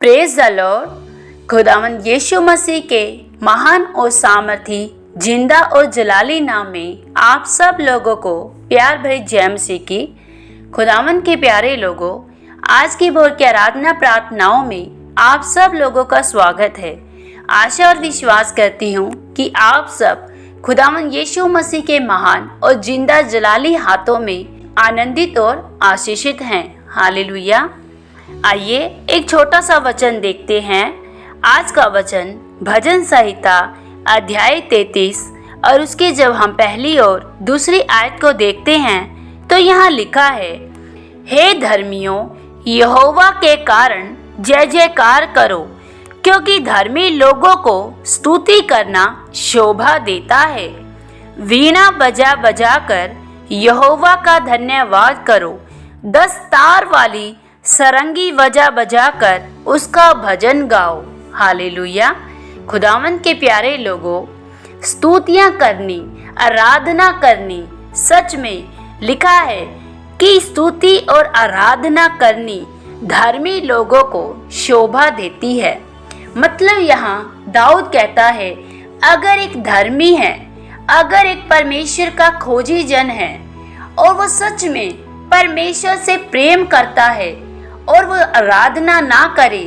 Praise the Lord. खुदावंद यीशु मसीह के महान और सामर्थी जिंदा और जलाली नाम में आप सब लोगों को प्यार भरी जय मसीह की। खुदावंद के प्यारे लोगों, आज की भोर की आराधना प्रार्थनाओं में आप सब लोगों का स्वागत है। आशा और विश्वास करती हूँ कि आप सब खुदावंद यीशु मसीह के महान और जिंदा जलाली हाथों में आनंदित और आशीषित हैं। हालेलुया। आइए एक छोटा सा वचन देखते हैं। आज का वचन भजन संहिता अध्याय 33 और उसके जब हम पहली और दूसरी आयत को देखते हैं तो यहाँ लिखा है, हे धर्मियों, यहोवा के कारण जय जयकार करो, क्योंकि धर्मी लोगों को स्तुति करना शोभा देता है। वीणा बजा बजा कर यहोवा का धन्यवाद करो, 10 तार वाली सरंगी बजा बजा कर उसका भजन गाओ। हालेलुया। खुदावंद के प्यारे लोगों, स्तुतियाँ करनी, आराधना करनी, सच में लिखा है कि स्तुति और आराधना करनी धर्मी लोगों को शोभा देती है। मतलब यहाँ दाऊद कहता है, अगर एक धर्मी है, अगर एक परमेश्वर का खोजी जन है और वो सच में परमेश्वर से प्रेम करता है और वो आराधना ना करे,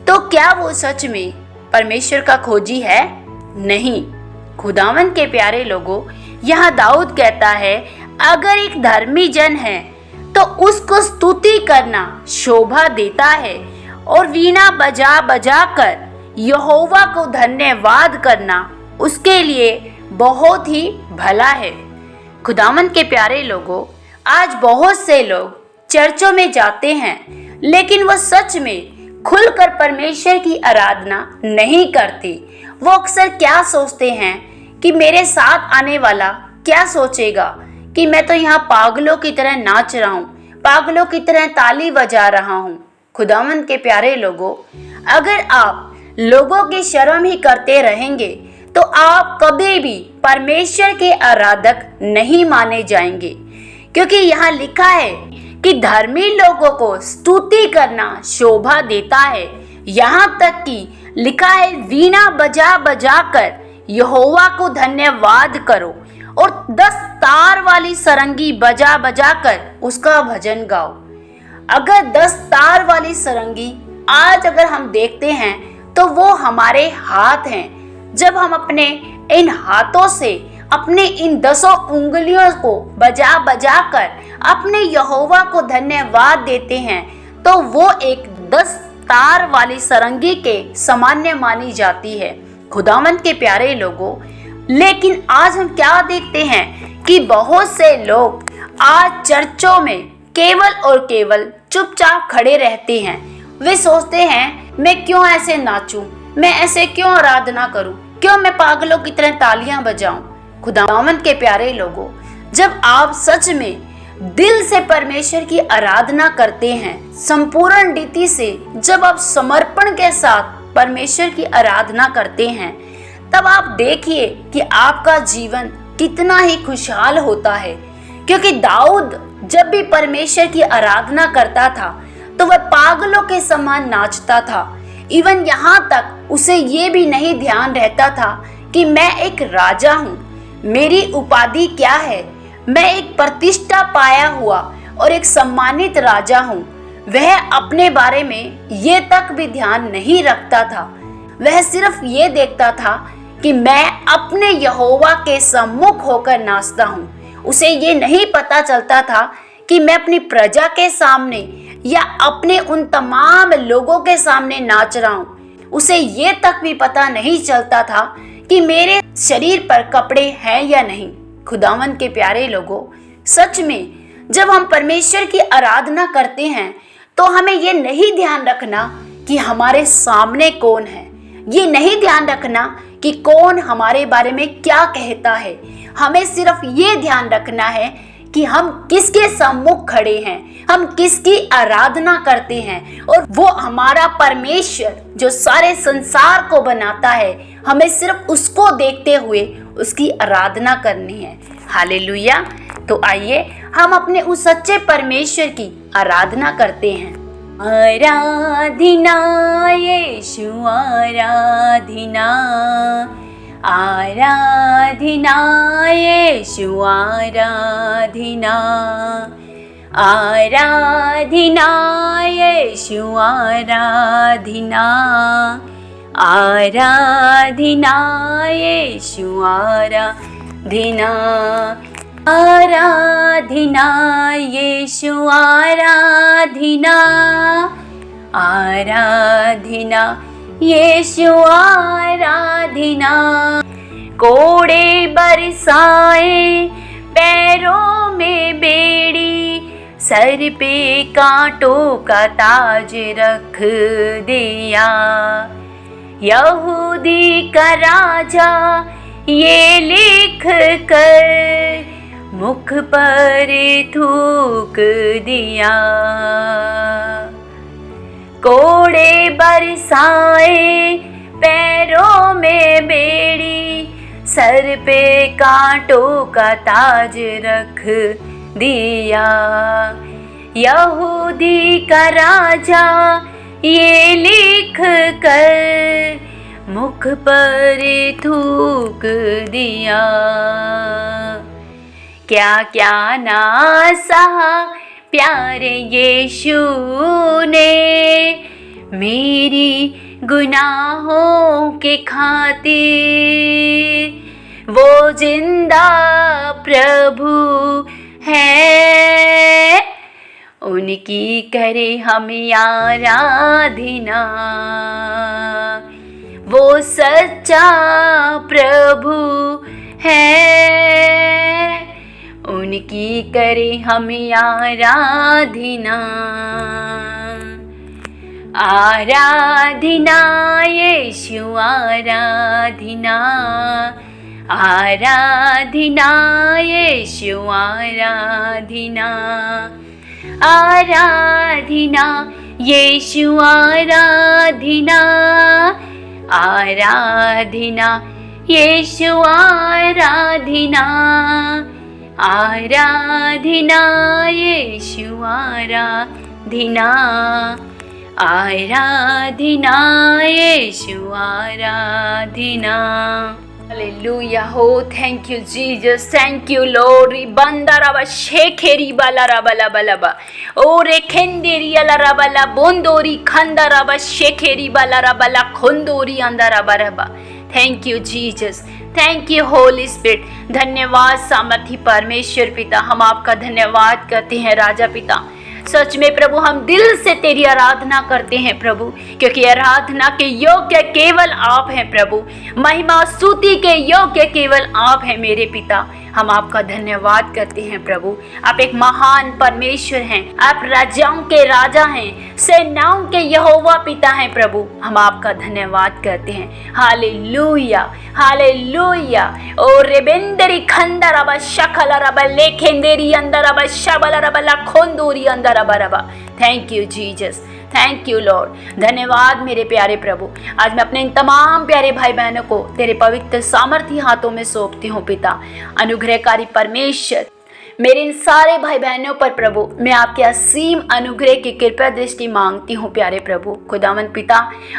तो क्या वो सच में परमेश्वर का खोजी है? नहीं। खुदावंद के प्यारे लोगों, यहाँ दाऊद कहता है, अगर एक धर्मी जन है तो उसको स्तुति करना शोभा देता है और वीणा बजा बजा कर यहोवा को धन्यवाद करना उसके लिए बहुत ही भला है। खुदावंद के प्यारे लोगों, आज बहुत से लोग चर्चों में जाते हैं लेकिन वो सच में खुलकर परमेश्वर की आराधना नहीं करते। वो अक्सर क्या सोचते हैं कि मेरे साथ आने वाला क्या सोचेगा, कि मैं तो यहाँ पागलों की तरह नाच रहा हूँ, पागलों की तरह ताली बजा रहा हूँ। खुदावंद के प्यारे लोगों, अगर आप लोगों की शर्म ही करते रहेंगे तो आप कभी भी परमेश्वर के आराधक नहीं माने जाएंगे, क्योंकि यहाँ लिखा है कि धर्मी लोगों को स्तुति करना शोभा देता है। यहाँ तक कि लिखा है, वीणा बजा बजा कर यहोवा को धन्यवाद करो और 10 तार वाली सरंगी बजा बजा कर उसका भजन गाओ। अगर 10 तार वाली सरंगी आज अगर हम देखते हैं तो वो हमारे हाथ हैं। जब हम अपने इन हाथों से अपने इन 10 उंगलियों को बजा बजा कर अपने यहोवा को धन्यवाद देते हैं तो वो एक 10 तार वाली सरंगी के सामान्य मानी जाती है। खुदावंद के प्यारे लोगों, लेकिन आज हम क्या देखते हैं कि बहुत से लोग आज चर्चों में केवल और केवल चुपचाप खड़े रहते हैं। वे सोचते हैं, मैं क्यों ऐसे नाचूं, मैं ऐसे क्यों आराधना करूं, क्यों मैं पागलों की तरह तालियां बजाऊं। खुदावंद के प्यारे लोगों, जब आप सच में दिल से परमेश्वर की आराधना करते हैं, संपूर्ण रीति से जब आप समर्पण के साथ परमेश्वर की आराधना करते हैं, तब आप देखिए कि आपका जीवन कितना ही खुशहाल होता है। क्योंकि दाऊद जब भी परमेश्वर की आराधना करता था तो वह पागलों के समान नाचता था। इवन यहाँ तक उसे ये भी नहीं ध्यान रहता था कि मैं एक राजा हूँ, मेरी उपाधि क्या है, मैं एक प्रतिष्ठा पाया हुआ और एक सम्मानित राजा हूँ। वह अपने बारे में ये तक भी ध्यान नहीं रखता था। वह सिर्फ ये देखता था कि मैं अपने यहोवा के सम्मुख होकर नाचता हूँ। उसे ये नहीं पता चलता था कि मैं अपनी प्रजा के सामने या अपने उन तमाम लोगों के सामने नाच रहा हूँ। उसे ये तक भी पता नहीं चलता था कि मेरे शरीर पर कपड़े हैं या नहीं। खुदावंद के प्यारे लोगों, सच में जब हम परमेश्वर की आराधना करते हैं तो हमें ये नहीं ध्यान रखना कि हमारे सामने कौन है, ये नहीं ध्यान रखना कि कौन हमारे बारे में क्या कहता है। हमें सिर्फ ये ध्यान रखना है कि हम किसके सम्मुख खड़े हैं, हम किसकी आराधना करते हैं, और वो हमारा परमेश्वर जो सारे संसार को बनाता है, हमें सिर्फ उसको देखते हुए उसकी आराधना करनी है। हालेलुया। तो आइए हम अपने उस सच्चे परमेश्वर की आराधना करते हैं। आराधना यीशु आराधना, आराधना यीशु आराधना, आराधना यीशु आराधना, आराधना यीशु आराधना, आराधना यीशु आराधना, आराधना यीशु आराधना। कोड़े बरसाए पैरों में बेड़ी, सर पे कांटों का ताज रख दिया। यहूदी का राजा ये लिख कर मुख पर थूक दिया। कोड़े बरसाए पैरों में बेड़ी, सर पे कांटों का ताज रख दिया। यहूदी का राजा ये लिख कर मुख पर थूक दिया। क्या क्या ना सहा प्यारे यीशु ने मेरी गुनाहों के खातिर, वो जिंदा प्रभु है, उनकी करे हम आराधना। वो सच्चा प्रभु है, उनकी करे हम आराधना। आराधना यीशु आराधना, आराधना यीशु आराधना, आराधना यीशु आराधना, आराधना यीशु आराधना, आराधना यीशु आराधना, आराधना यीशु आराधना। Hallelujah. Oh, thank you, Jesus. Thank you, Lord. Bandaraba shekeri balaraba balaba. Oh, rekenderi alarabala bondori khandaraba shekeri balaraba la khondori andaraba raba. Thank you, Jesus. Thank you Holi spirit. धन्यवाद सामर्थी परमेश्वर पिता, हम आपका धन्यवाद करते हैं राजा पिता। सच में प्रभु हम दिल से तेरी आराधना करते हैं प्रभु, क्योंकि आराधना के योग्य केवल आप हैं प्रभु, महिमा स्तुति के योग्य केवल आप हैं मेरे पिता। हम आपका धन्यवाद करते हैं प्रभु। आप एक महान परमेश्वर हैं, आप राजाओं के राजा हैं, सेनाओं के यहोवा पिता हैं प्रभु। हम आपका धन्यवाद करते हैं। Hallelujah, hallelujah. O रेबेंदरी खंदरबा शकलरबा लेखेंदेरी अंदरबा शबलरबा खोंदोरी अंदरबा rava. Thank you Jesus, thank you Lord. धन्यवाद मेरे प्यारे प्रभु। आज मैं अपने इन तमाम प्यारे भाई बहनों को तेरे पवित्र सामर्थी हाथों में सौंपती हूँ पिता। अनुग्रहकारी परमेश्वर, मेरे इन सारे भाई बहनों पर प्रभु मैं आपके असीम अनुग्रह की कृपा दृष्टि मांगती हूँ प्यारे प्रभु। खुदावन पिता,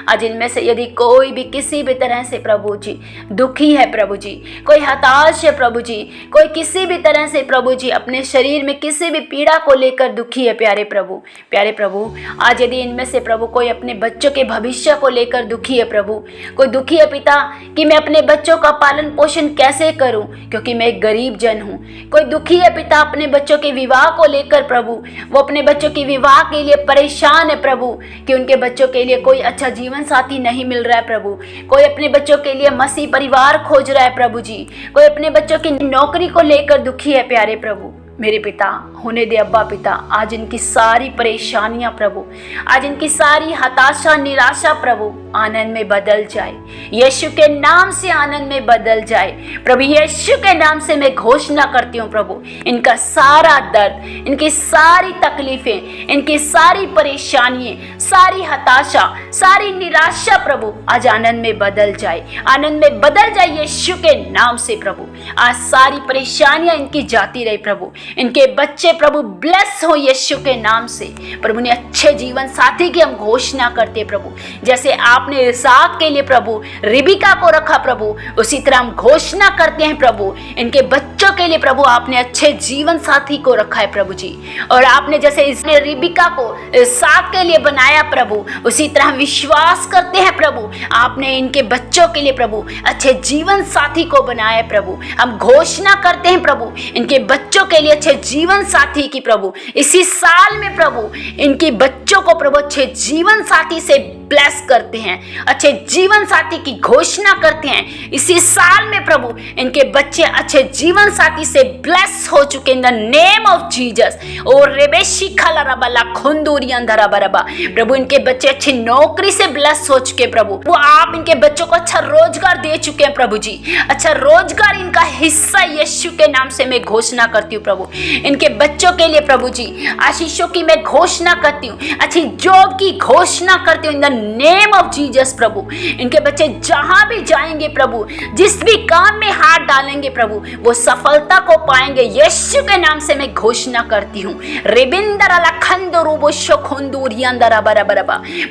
आज इनमें से यदि कोई भी किसी भी तरह से प्रभु जी दुखी है प्रभु जी, कोई हताश है प्रभु जी, कोई किसी भी तरह से प्रभु जी अपने शरीर में किसी भी पीड़ा को लेकर दुखी है प्यारे प्रभु। प्यारे प्रभु, आज यदि इनमें से प्रभु कोई अपने बच्चों के भविष्य को लेकर दुखी है प्रभु, कोई दुखी है पिता कि मैं अपने बच्चों का पालन पोषण कैसे करूं क्योंकि मैं एक गरीब जन हूं। कोई दुखी है पिता अपने बच्चों के विवाह को लेकर प्रभु, वो अपने बच्चों के विवाह के लिए परेशान है प्रभु कि उनके बच्चों के लिए कोई अच्छा जीवन साथी नहीं मिल रहा है प्रभु। कोई अपने बच्चों के लिए मसीह परिवार खोज रहा है प्रभु जी। कोई अपने बच्चों की नौकरी को लेकर दुखी है प्यारे प्रभु। मेरे पिता होने दे अब्बा पिता, आज इनकी सारी परेशानियां प्रभु, आज इनकी सारी हताशा निराशा प्रभु आनंद में बदल जाए। यीशु के नाम से आनंद में बदल जाए प्रभु। यीशु के नाम से मैं घोषणा करती हूँ प्रभु, इनका सारा दर्द, इनकी सारी तकलीफें, इनकी सारी परेशानियां, सारी हताशा, सारी निराशा प्रभु आज आनंद में बदल जाए, आनंद में बदल जाए यीशु के नाम से प्रभु। आज सारी परेशानियां इनकी जाती रहे प्रभु। इनके बच्चे प्रभु ब्लेस हो यीशु के नाम से। प्रभु ने अच्छे जीवन साथी की हम घोषणा करते हैं प्रभु, जैसे आपने इसहाक के लिए प्रभु रिबिका को रखा प्रभु, उसी तरह हम घोषणा करते हैं प्रभु इनके बच्चों के लिए प्रभु आपने अच्छे जीवन साथी को रखा है प्रभु जी। और आपने जैसे इसने रिबिका को इसहाक के लिए बनाया प्रभु, उसी तरह विश्वास करते हैं प्रभु आपने इनके बच्चों के लिए प्रभु अच्छे जीवन साथी को बनाया है प्रभु। हम घोषणा करते हैं प्रभु इनके बच्चों के लिए अच्छे जीवन साथी की प्रभु इसी साल में प्रभु इनके बच्चों को प्रभु अच्छे जीवन साथी से ब्लेस करते हैं, अच्छे जीवन साथी की घोषणा करते हैं इसी साल में प्रभु इनके बच्चे अच्छे जीवन साथी से ब्लेस हो चुके इन द नेम ऑफ जीसस। और रेबेशी खलाराबला खुंदूरी अंधराबरबा प्रभु इनके बच्चे अच्छी नौकरी से ब्लेस हो चुके प्रभु, वो आप इनके बच्चों को अच्छा रोजगार दे चुके हैं प्रभु जी, अच्छा रोजगार इनका हिस्सा यीशु के नाम से मैं घोषणा करती हूँ प्रभु। इनके बच्चों के लिए प्रभु जी आशीषों की मैं घोषणा करती हूँ, अच्छी जॉब की घोषणा करती हूँ in the name of Jesus प्रभु। इनके बच्चे जहां भी जाएंगे प्रभु, जिस भी काम में हाथ डालेंगे प्रभु, वो सफलता को पाएंगे यीशु के नाम से मैं घोषणा करती हूँ।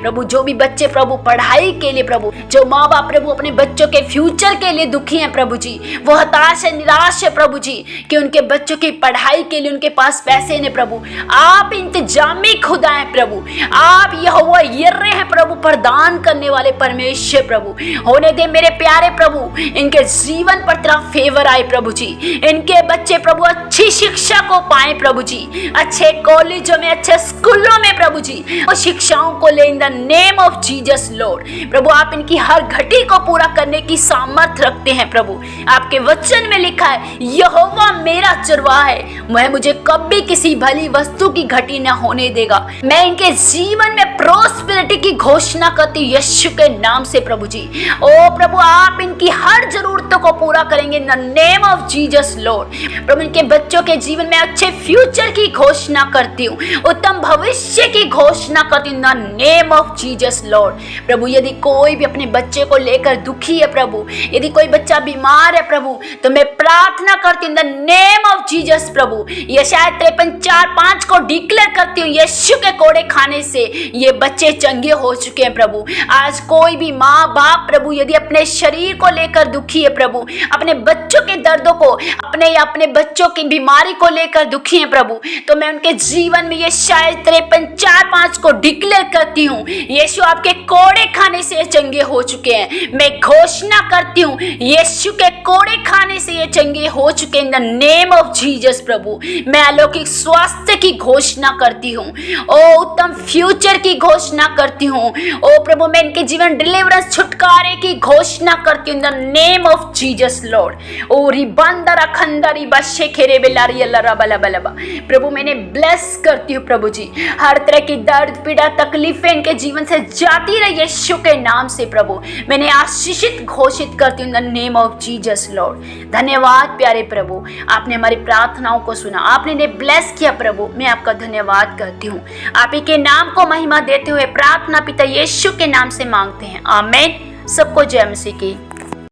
प्रभु जो भी बच्चे प्रभु पढ़ाई के लिए प्रभु, जो माँ बाप प्रभु अपने बच्चों के फ्यूचर के लिए दुखी हैं प्रभु जी, वो हताश है निराश है प्रभु जी कि उनके बच्चों की पढ़ाई के लिए उनके पास पैसे नहीं प्रभु, आप इंतजामी खुदा हैं प्रभु, आप यहोवा यिर्रे हैं प्रभु, प्रदान करने वाले परमेश्वर प्रभु। होने दे मेरे प्यारे प्रभु इनके जीवन पर तेरा फेवर आए प्रभु जी, इनके बच्चे प्रभु अच्छी शिक्षा को पाए प्रभु जी, अच्छे कॉलेजों में अच्छे स्कूलों में प्रभु जी वो शिक्षाओं को ले in the name of Jesus Lord. प्रभु आप इनकी हर घटी को पूरा करने की सामर्थ्य रखते हैं प्रभु। आपके वचन में लिखा है यहोवा मेरा चरवाहा है, वह मुझे कभी किसी भली वस्तु की घटी न होने देगा। मैं इनके जीवन में प्रोस्पेरिटी की घोषणा करती हूँ यीशु के नाम से प्रभु जी। ओ प्रभु आप इनकी हर जरूरतों को पूरा करेंगे in the name of Jesus Lord. प्रभु इनके बच्चों के जीवन में अच्छे फ्यूचर की घोषणा करती हूँ, उत्तम भविष्य की घोषणा करती हूँ in the name of Jesus Lord. प्रभु यदि कोई भी अपने बच्चे को लेकर दुखी है प्रभु, यदि कोई बच्चा बीमार है प्रभु, तो मैं प्रार्थना करती हूँ in the name of Jesus प्रभु। यशायाह 53:4-5 को डिक्लेयर करती हूँ यीशु के कोड़े खाने से ये बच्चे चंगे हो चुके हैं प्रभु। आज कोई भी माँ बाप प्रभु यदि अपने शरीर को लेकर दुखी है प्रभु, अपने बच्चों के दर्दों को अपने बच्चों की बीमारी को लेकर दुखी है प्रभु, तो मैं उनके जीवन में ये शायद 53:4-5 को डिक्लेयर करती हूँ यीशु आपके कोड़े खाने से ये चंगे हो चुके हैं। मैं घोषणा करती हूँ यीशु के कोड़े खाने से ये चंगे हो चुके हैं in the name of Jesus प्रभु। मैं अलौकिक स्वास्थ्य की घोषणा करती हूँ, ओ उत्तम फ्यूचर की घोषणा करती हूँ, ओ प्रभु मैं इनके जीवन डिलीवरेंस छुटकारे की घोषणा करती हूँ in the name of Jesus Lord. ओ रिबंदरा खंदरी बशे खेरे बेलारी अल्लाह बलबलबा प्रभु मैंने ब्लेस करती हूँ प्रभु जी, हर तरह की दर्द पीड़ा तकलीफें इनके जीवन से जाती रहे यीशु के नाम से प्रभु। मैंने आशीषित घोषित करती हूँ in the name of Jesus Lord. धन्यवाद प्यारे प्रभु, आपने हमारी प्रार्थनाओं को सुना, आपने इन्हें ब्लेस किया प्रभु, मैं आपका धन्यवाद करती हूँ। आप ही के नाम को महिमा देते हुए प्रार्थना पिता यीशु के नाम से मांगते हैं, आमीन। सबको जय मसीह की।